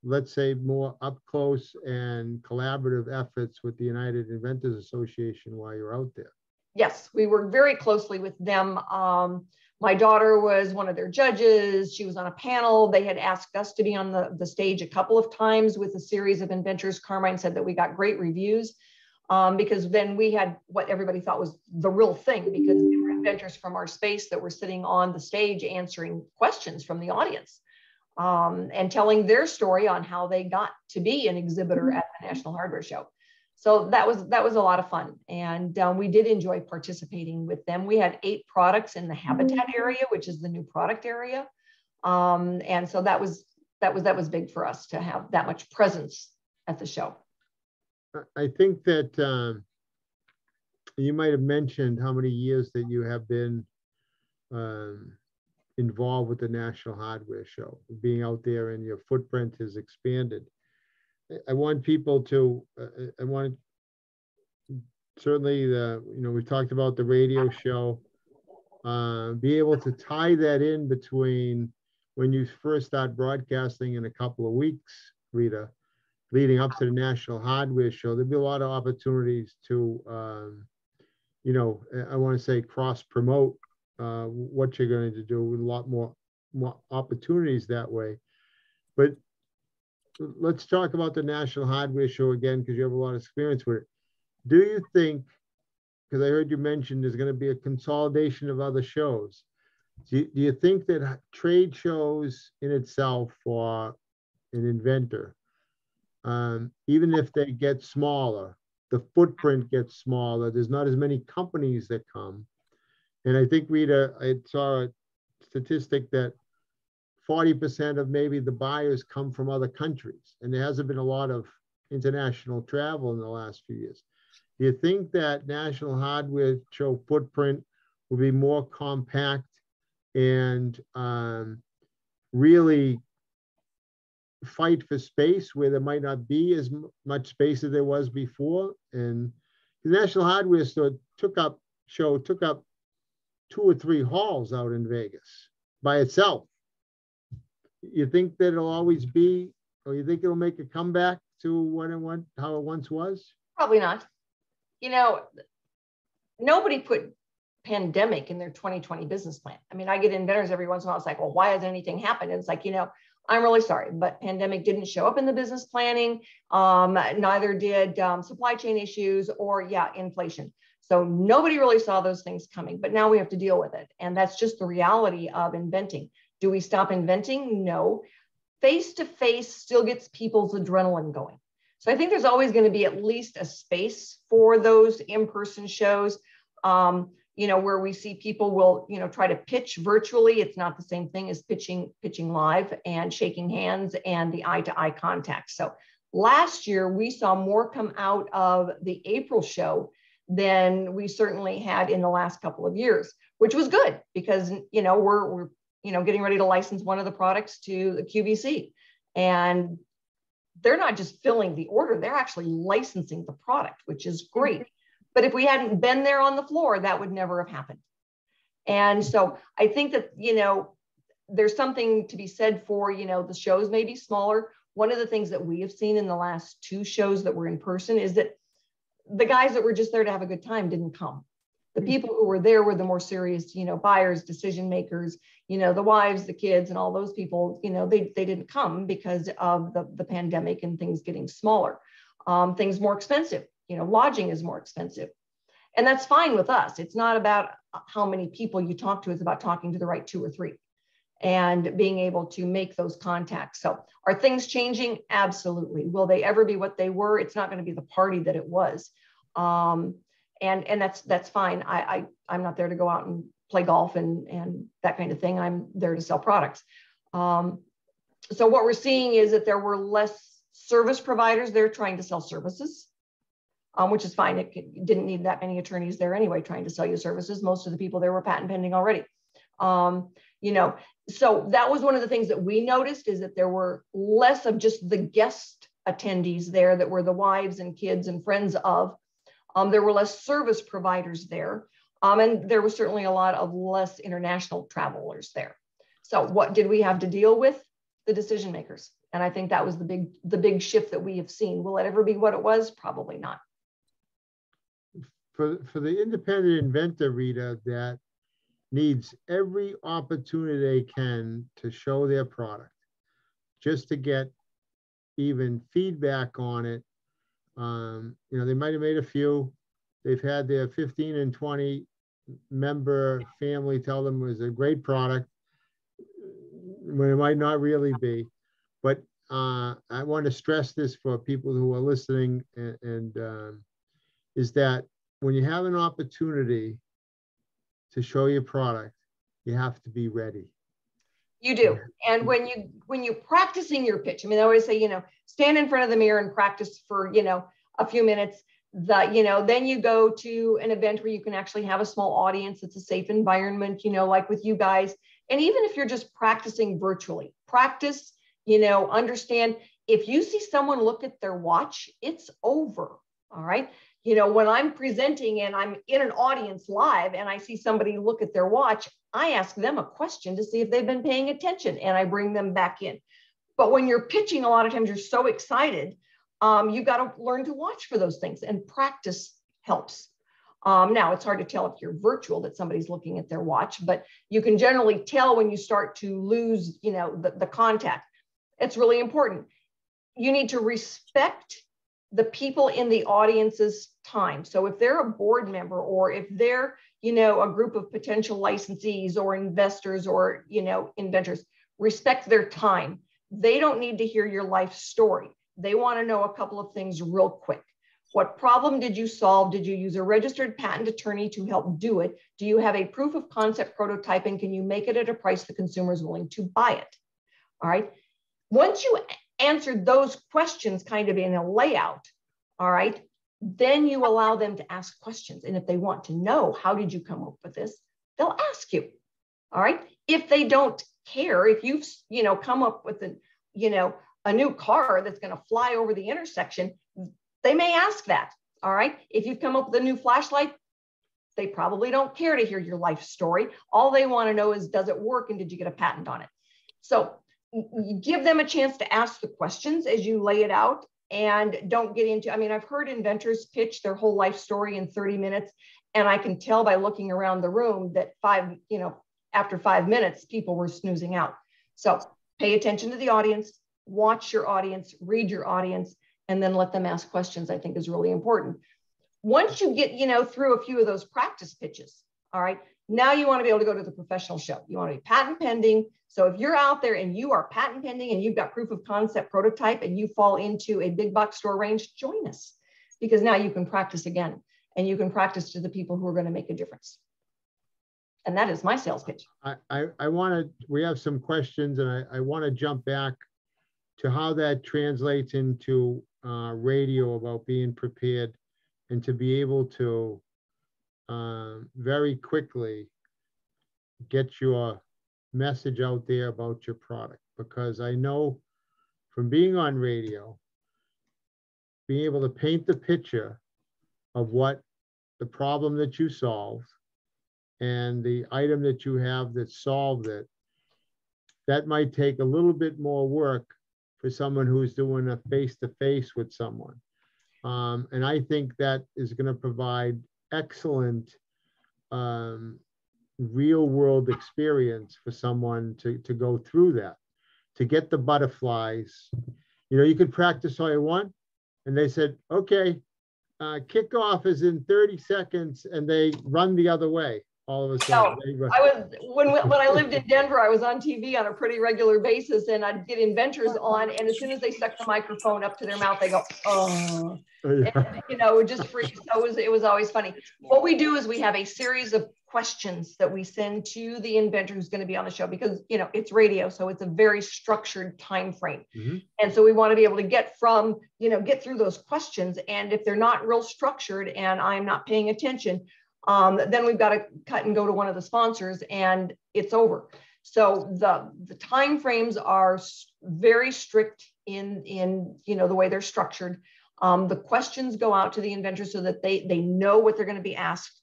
Speaker 1: let's say, more up close and collaborative efforts with the United Inventors Association while you're out there.
Speaker 3: Yes, we work very closely with them. My daughter was one of their judges. She was on a panel. They had asked us to be on the stage a couple of times with a series of inventors. Carmine said that we got great reviews because then we had what everybody thought was the real thing because they were inventors from our space that were sitting on the stage answering questions from the audience. And telling their story on how they got to be an exhibitor at the National Hardware Show. So that was a lot of fun. And we did enjoy participating with them. We had 8 products in the habitat area, which is the new product area. And so that was big for us to have that much presence at the show.
Speaker 1: I think that you might have mentioned how many years that you have been involved with the National Hardware Show, being out there and your footprint has expanded. I want people to, certainly you know, we talked about the radio show, be able to tie that in between when you first start broadcasting in a couple of weeks, Rita, leading up to the National Hardware Show. There'll be a lot of opportunities to, you know, I want to say cross promote what you're going to do with a lot more opportunities that way. But let's talk about the National Hardware Show again, because you have a lot of experience with it. Do you think, because I heard you mention there's going to be a consolidation of other shows, do you think that trade shows in itself for an inventor, even if they get smaller, the footprint gets smaller, there's not as many companies that come. And I think, Rita, I saw a statistic that 40% of maybe the buyers come from other countries, and there hasn't been a lot of international travel in the last few years. Do you think that National Hardware Show footprint will be more compact and really fight for space where there might not be as much space as there was before? And the National Hardware Show took up 2 or 3 halls out in Vegas by itself. You think that it'll always be, or you think it'll make a comeback to how it once was?
Speaker 3: Probably not. You know, nobody put pandemic in their 2020 business plan. I mean, I get inventors every once in a while. It's like, well, why hasn't anything happened? And it's like, you know, I'm really sorry, but pandemic didn't show up in the business planning. Neither did supply chain issues or inflation. So nobody really saw those things coming, but now we have to deal with it. And that's just the reality of inventing. Do we stop inventing? No. Face-to-face still gets people's adrenaline going. So I think there's always going to be at least a space for those in-person shows. where we see people will, try to pitch virtually. It's not the same thing as pitching live and shaking hands and the eye-to-eye contact. So last year, we saw more come out of the April show than we certainly had in the last couple of years, which was good because, we're getting ready to license one of the products to the QVC. And they're not just filling the order, they're actually licensing the product, which is great. But if we hadn't been there on the floor, that would never have happened. And so I think that, there's something to be said for, the shows may be smaller. One of the things that we have seen in the last 2 shows that were in person is that the guys that were just there to have a good time didn't come. The people who were there were the more serious, buyers, decision makers, the wives, the kids, and all those people, they didn't come because of the pandemic and things getting smaller, things more expensive. Lodging is more expensive. And that's fine with us. It's not about how many people you talk to. It's about talking to the right 2 or 3 and being able to make those contacts. So are things changing? Absolutely. Will they ever be what they were? It's not going to be the party that it was. And that's fine. I'm not there to go out and play golf and that kind of thing. I'm there to sell products. So what we're seeing is that there were less service providers there trying to sell services. Which is fine. It didn't need that many attorneys there anyway, trying to sell you services. Most of the people there were patent pending already. So that was one of the things that we noticed is that there were less of just the guest attendees there that were the wives and kids and friends of. There were less service providers there. And there was certainly a lot of less international travelers there. So what did we have to deal with? The decision makers. And I think that was the big shift that we have seen. Will it ever be what it was? Probably not.
Speaker 1: For the independent inventor, Rita, that needs every opportunity they can to show their product, just to get even feedback on it. They might have made a few. They've had their 15 and 20 member family tell them it was a great product, when it might not really be. But I want to stress this for people who are listening, and is that when you have an opportunity to show your product, you have to be ready.
Speaker 3: You do. And when you're practicing your pitch, I always say, stand in front of the mirror and practice for, a few minutes. Then you go to an event where you can actually have a small audience. It's a safe environment, like with you guys. And even if you're just practicing virtually, practice, understand if you see someone look at their watch, it's over. All right. When I'm presenting and I'm in an audience live and I see somebody look at their watch, I ask them a question to see if they've been paying attention and I bring them back in. But when you're pitching, a lot of times you're so excited, you've got to learn to watch for those things, and practice helps. Now it's hard to tell if you're virtual that somebody's looking at their watch, but you can generally tell when you start to lose, the contact. It's really important. You need to respect the people in the audience's time. So if they're a board member, or if they're, a group of potential licensees or investors or, inventors, respect their time. They don't need to hear your life story. They want to know a couple of things real quick. What problem did you solve? Did you use a registered patent attorney to help do it? Do you have a proof of concept prototype, and can you make it at a price the consumer is willing to buy it? All right. Once you answered those questions kind of in a layout, all right, then you allow them to ask questions. And if they want to know, how did you come up with this? They'll ask you. All right. If they don't care, if you've, come up with a new car that's going to fly over the intersection, they may ask that. All right. If you've come up with a new flashlight, they probably don't care to hear your life story. All they want to know is, does it work? And did you get a patent on it? So you give them a chance to ask the questions as you lay it out, and don't get into, I've heard inventors pitch their whole life story in 30 minutes. And I can tell by looking around the room that after 5 minutes, people were snoozing out. So pay attention to the audience, watch your audience, read your audience, and then let them ask questions, I think is really important. Once you get, through a few of those practice pitches, all right, now you want to be able to go to the professional show. You want to be patent pending. So if you're out there and you are patent pending and you've got proof of concept prototype and you fall into a big box store range, join us, because now you can practice again, and you can practice to the people who are going to make a difference. And that is my sales pitch.
Speaker 1: I want to, we have some questions, and I want to jump back to how that translates into radio about being prepared and to be able to very quickly get your message out there about your product. Because I know from being on radio, being able to paint the picture of what the problem that you solved and the item that you have that solved it, that might take a little bit more work for someone who's doing a face-to-face with someone. And I think that is going to provide excellent real world experience for someone to go through that, to get the butterflies. You know, you could practice all you want. And they said, okay, kickoff is in 30 seconds, and they run the other way. All of a sudden,
Speaker 3: I was when I lived in Denver, I was on TV on a pretty regular basis, and I'd get inventors on, and as soon as they stuck the microphone up to their mouth, they go, oh, yeah. And, you know, it just freaked. So it was always funny. What we do is we have a series of questions that we send to the inventor who's going to be on the show, because, you know, it's radio, so it's a very structured time frame. Mm-hmm. And so we want to be able to get through those questions. And if they're not real structured and I'm not paying attention, then we've got to cut and go to one of the sponsors, and it's over. So the time frames are very strict in you know, the way they're structured. The questions go out to the inventors so that they know what they're going to be asked,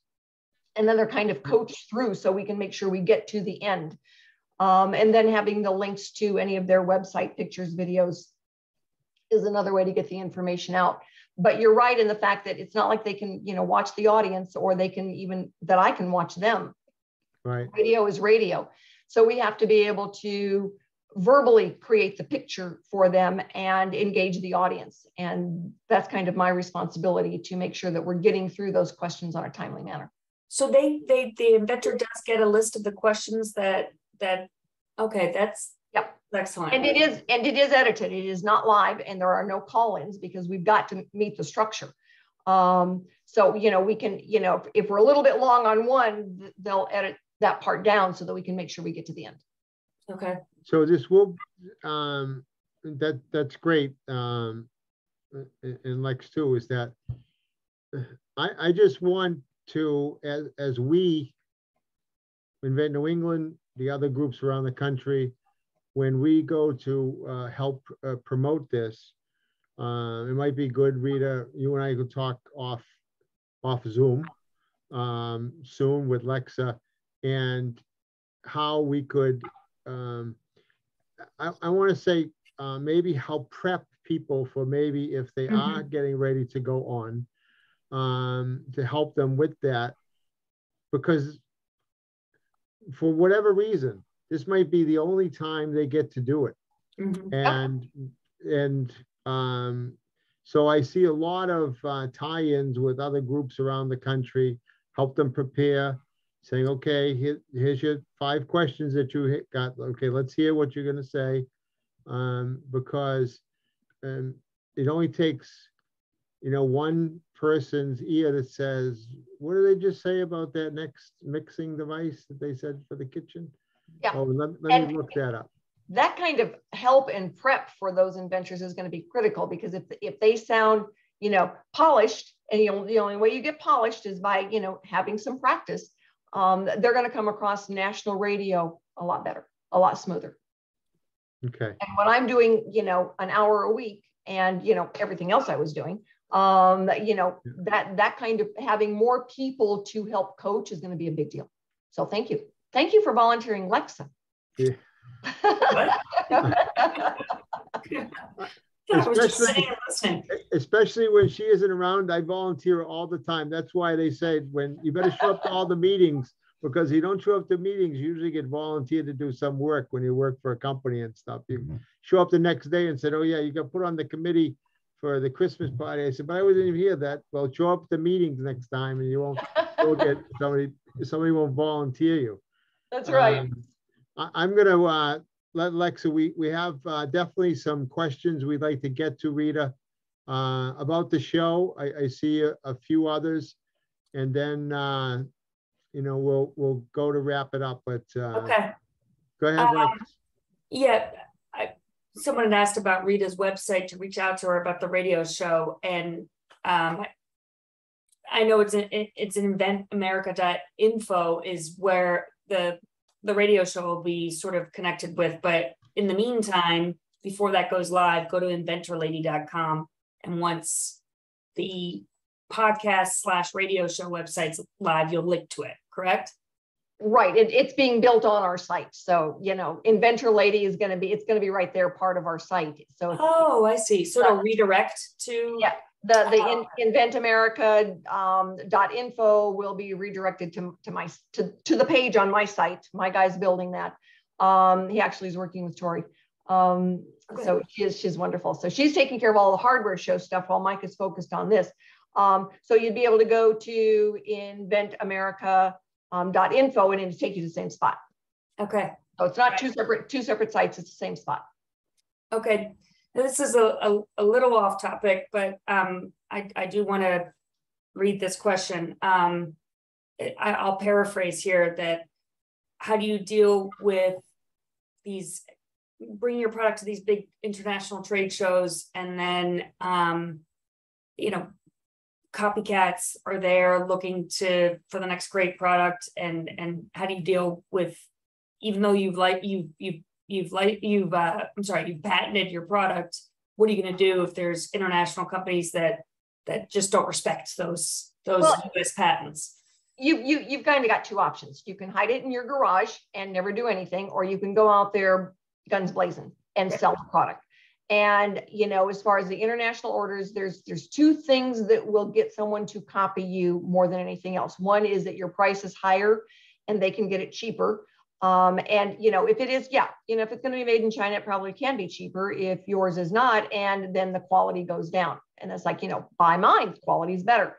Speaker 3: and then they're kind of coached through so we can make sure we get to the end. And then having the links to any of their website pictures, videos is another way to get the information out. But you're right in the fact that it's not like they can, you know, watch the audience, or they can even, that I can watch them.
Speaker 1: Right.
Speaker 3: Radio is radio. So we have to be able to verbally create the picture for them and engage the audience. And that's kind of my responsibility, to make sure that we're getting through those questions on a timely manner.
Speaker 2: So the inventor does get a list of the questions that okay, that's,
Speaker 3: yep.
Speaker 2: Excellent.
Speaker 3: And it is edited. It is not live, and there are no call-ins, because we've got to meet the structure. So, you know, we can, you know, if we're a little bit long on one, they'll edit that part down so that we can make sure we get to the end.
Speaker 2: Okay.
Speaker 1: So this will, that's great. And Lex too, is that I just want to, as we Invent New England, the other groups around the country, when we go to help promote this, it might be good, Rita, you and I could talk off Zoom soon with Lexa, and how we could, I want to say maybe help prep people for maybe if they are getting ready to go on, to help them with that, because for whatever reason, this might be the only time they get to do it. And so I see a lot of tie-ins with other groups around the country, help them prepare, saying, okay, here's your 5 questions that you got. Okay, let's hear what you're going to say, because it only takes, you know, one person's ear that says, what did they just say about that next mixing device that they said for the kitchen?
Speaker 3: Yeah.
Speaker 1: Oh, let me look that up.
Speaker 3: That kind of help and prep for those inventors is going to be critical, because if they sound, you know, polished, and the only way you get polished is by, you know, having some practice, they're going to come across national radio a lot better, a lot smoother.
Speaker 1: Okay.
Speaker 3: And when I'm doing, you know, an hour a week, and, you know, everything else I was doing, you know, that kind of having more people to help coach is going to be a big deal. So thank you. Thank you for volunteering, Lexa.
Speaker 1: Yeah. Especially when she isn't around, I volunteer all the time. That's why they say, when you better show up to all the meetings, because you don't show up to meetings, you usually get volunteered to do some work when you work for a company and stuff. You show up the next day and said, oh yeah, you got put on the committee for the Christmas party. I said, but I wasn't even hear that. Well, show up to meetings next time, and you won't get somebody won't volunteer you.
Speaker 3: That's right.
Speaker 1: I'm going to let Lexa, we have definitely some questions we'd like to get to, Rita, about the show. I see a few others. And then you know, we'll go to wrap it up, but
Speaker 2: Okay.
Speaker 1: go ahead, Lex.
Speaker 2: Yeah, someone had asked about Rita's website to reach out to her about the radio show, and I know it's inventamerica.info is where the radio show will be sort of connected with. But in the meantime, before that goes live, go to inventorlady.com, and once the podcast / radio show website's live, you'll link to it. Correct?
Speaker 3: Right. It's being built on our site. So, you know, Inventor Lady is going to be, it's going to be right there, part of our site. So,
Speaker 2: I see. So it'll redirect to.
Speaker 3: Yeah. The inventamerica.info will be redirected to the page on my site. My guy's building that. He actually is working with Tori. So she's wonderful. So she's taking care of all the hardware show stuff while Mike is focused on this. So you'd be able to go to inventamerica.info and it'll take you to the same spot.
Speaker 2: Okay.
Speaker 3: So it's not two separate sites. It's the same spot.
Speaker 2: Okay. This is a little off topic, but I do want to read this question. I'll paraphrase here that how do you deal with these, bring your product to these big international trade shows, and then, you know, copycats are there looking for the next great product, and how do you deal with, even though you've patented your product, what are you going to do if there's international companies that just don't respect those US patents?
Speaker 3: You've kind of got two options. You can hide it in your garage and never do anything, or you can go out there guns blazing and sell the product. And, you know, as far as the international orders, there's two things that will get someone to copy you more than anything else. One is that your price is higher and they can get it cheaper. And, you know, if it is, if it's going to be made in China, it probably can be cheaper. If yours is not, and then the quality goes down. And it's like, you know, buy mine, quality is better.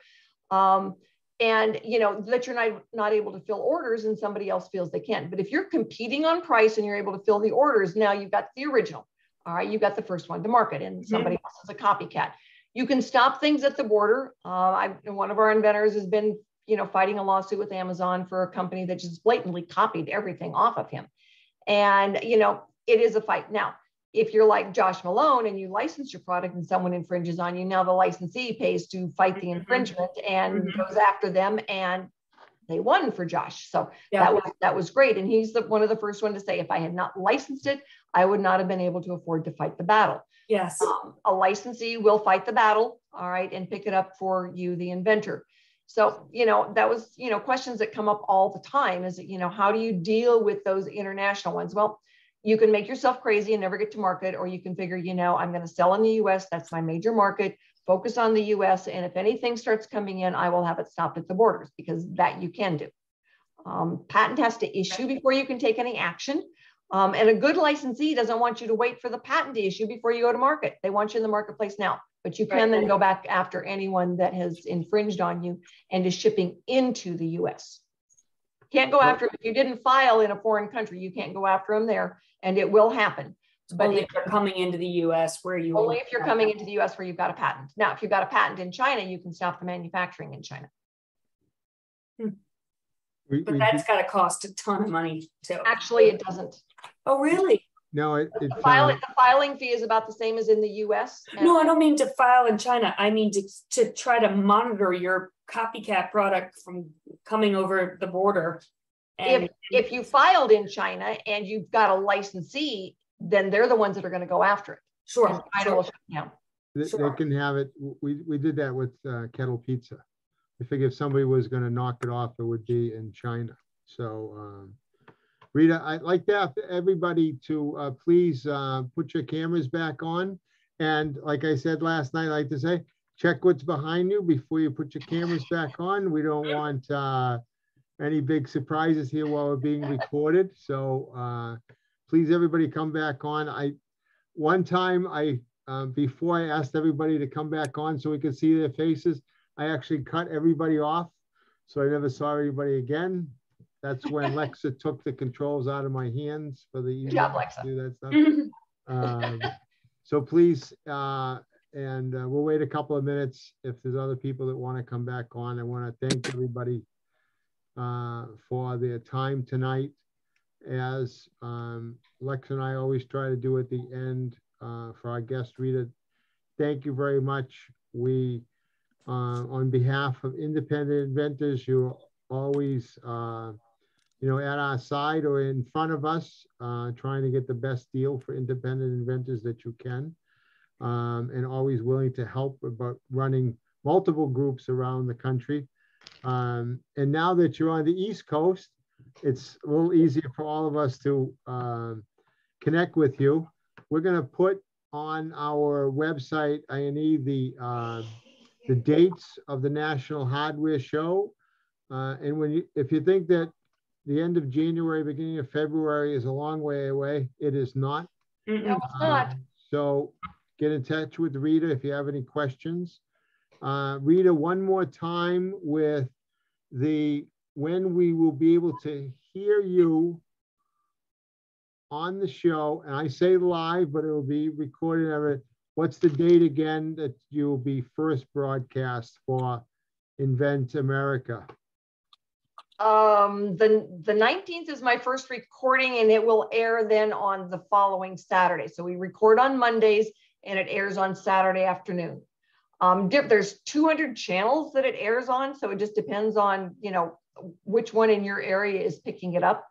Speaker 3: And, you know, that you're not able to fill orders and somebody else feels they can. But if you're competing on price and you're able to fill the orders, now you've got the original. All right, you got the first one to market, and somebody else is a copycat. You can stop things at the border. One of our inventors has been, you know, fighting a lawsuit with Amazon for a company that just blatantly copied everything off of him. And, you know, it is a fight. Now, if you're like Josh Malone and you license your product and someone infringes on you, now the licensee pays to fight the infringement and goes after them, and they won for Josh. So that was great. And he's one of the first one to say, if I had not licensed it, I would not have been able to afford to fight the battle.
Speaker 2: Yes.
Speaker 3: A licensee will fight the battle, all right, and pick it up for you, the inventor. So, you know, that was, you know, questions that come up all the time is, you know, how do you deal with those international ones? Well, you can make yourself crazy and never get to market, or you can figure, you know, I'm going to sell in the US. That's my major market. Focus on the US. And if anything starts coming in, I will have it stopped at the borders, because that you can do. Patent has to issue before you can take any action. And a good licensee doesn't want you to wait for the patent to issue before you go to market. They want you in the marketplace now, but you can then go back after anyone that has infringed on you and is shipping into the US. Can't go after, if you didn't file in a foreign country, you can't go after them there, and it will happen.
Speaker 2: But only if you're coming into the US where you
Speaker 3: only if you're coming into the US where you've got a patent. Now, if you've got a patent in China, you can stop the manufacturing in China.
Speaker 2: But that's got to cost a ton of money too.
Speaker 3: Actually, it doesn't.
Speaker 2: Oh, really?
Speaker 1: No,
Speaker 3: the filing fee is about the same as in the US.
Speaker 2: No, I don't mean to file in China. I mean to try to monitor your copycat product from coming over the border. And
Speaker 3: if you filed in China and you've got a licensee, then they're the ones that are going to go after it.
Speaker 2: Sure.
Speaker 3: China will shut down.
Speaker 1: They can have it. We did that with Kettle Pizza. I figured if somebody was going to knock it off, it would be in China. So, Rita, I'd like to ask everybody to please put your cameras back on. And like I said last night, I like to say, check what's behind you before you put your cameras back on. We don't want any big surprises here while we're being recorded. So please, everybody come back on. One time, before I asked everybody to come back on so we could see their faces, I actually cut everybody off. So I never saw anybody again. That's when Lexa took the controls out of my hands for the evening.
Speaker 3: Good job, Lexa.
Speaker 1: Do that stuff. So please, and we'll wait a couple of minutes if there's other people that want to come back on. I want to thank everybody for their time tonight. As Lex and I always try to do at the end for our guest, Rita, thank you very much. We, on behalf of independent inventors, you're always, you know, at our side or in front of us, trying to get the best deal for independent inventors that you can, and always willing to help about running multiple groups around the country. And now that you're on the East Coast, it's a little easier for all of us to connect with you. We're going to put on our website, INE, the dates of the National Hardware Show. And when you, if you think that the end of January, beginning of February is a long way away, it is not.
Speaker 3: No, it's not.
Speaker 1: So get in touch with Rita if you have any questions. Rita, one more time with when we will be able to hear you on the show, and I say live, but it will be recorded of it. What's the date again that you will be first broadcast for Invent America?
Speaker 3: The 19th is my first recording, and it will air then on the following Saturday. So we record on Mondays and it airs on Saturday afternoon. There's 200 channels that it airs on, so it just depends on, you know, which one in your area is picking it up.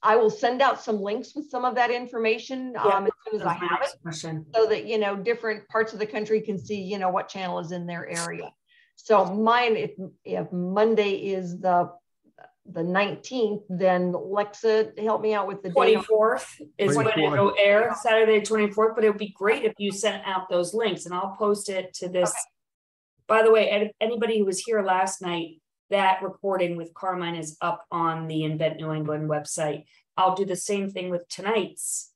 Speaker 3: I will send out some links with some of that information as soon as I have it, so that, you know, different parts of the country can see, you know, what channel is in their area. So mine, if Monday is the 19th, then Lexa, help me out with the
Speaker 2: 24th is when
Speaker 1: 24th.
Speaker 2: it'll air, Saturday 24th, but it would be great if you sent out those links, and I'll post it to this. Okay. By the way, anybody who was here last night, that recording with Carmine is up on the Invent New England website. I'll do the same thing with tonight's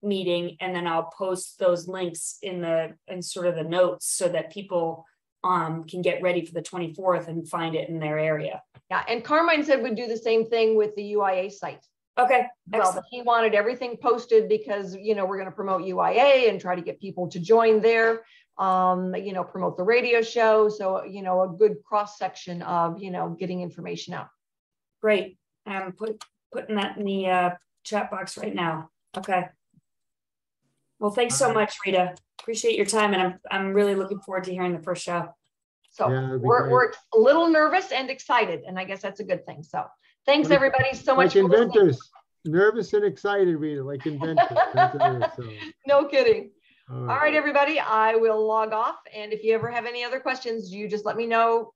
Speaker 2: meeting, and then I'll post those links in sort of the notes so that people can get ready for the 24th and find it in their area.
Speaker 3: Yeah, and Carmine said we'd do the same thing with the UIA site.
Speaker 2: Okay.
Speaker 3: Well, but he wanted everything posted because, you know, we're going to promote UIA and try to get people to join there, you know, promote the radio show. So, you know, a good cross section of, you know, getting information out.
Speaker 2: Great. I'm putting that in the chat box right now. Okay. Well, thanks so much, Rita. Appreciate your time, and I'm really looking forward to hearing the first show.
Speaker 3: So yeah, we're a little nervous and excited, and I guess that's a good thing. So thanks everybody so much.
Speaker 1: Like inventors, nervous and excited, Rita, like inventors.
Speaker 3: No kidding. All right, everybody, I will log off, and if you ever have any other questions, you just let me know.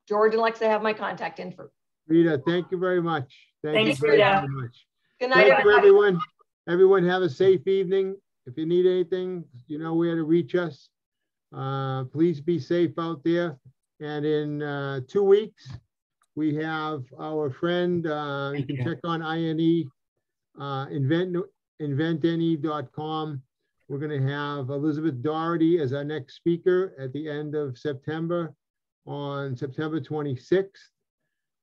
Speaker 3: George and Lexa have my contact info.
Speaker 1: Rita, thank you very much.
Speaker 2: Thanks, Rita.
Speaker 1: Very much.
Speaker 3: Good night,
Speaker 1: thank you, everyone. Everyone have a safe evening. If you need anything, you know where to reach us. Please be safe out there. And in 2 weeks, we have our friend, you can check on INE, inventne.com. We're going to have Elizabeth Doherty as our next speaker at the end of September, on September 26th.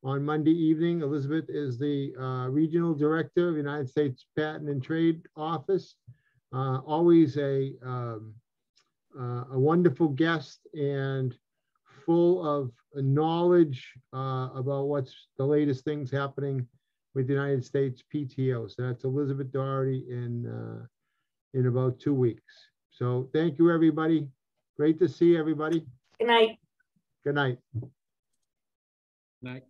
Speaker 1: On Monday evening, Elizabeth is the Regional Director of the United States Patent and Trade Office. Always a wonderful guest and full of knowledge about what's the latest things happening with the United States PTO. So that's Elizabeth Doherty in about 2 weeks. So thank you, everybody. Great to see everybody.
Speaker 2: Good night.
Speaker 1: Good night.
Speaker 4: Night.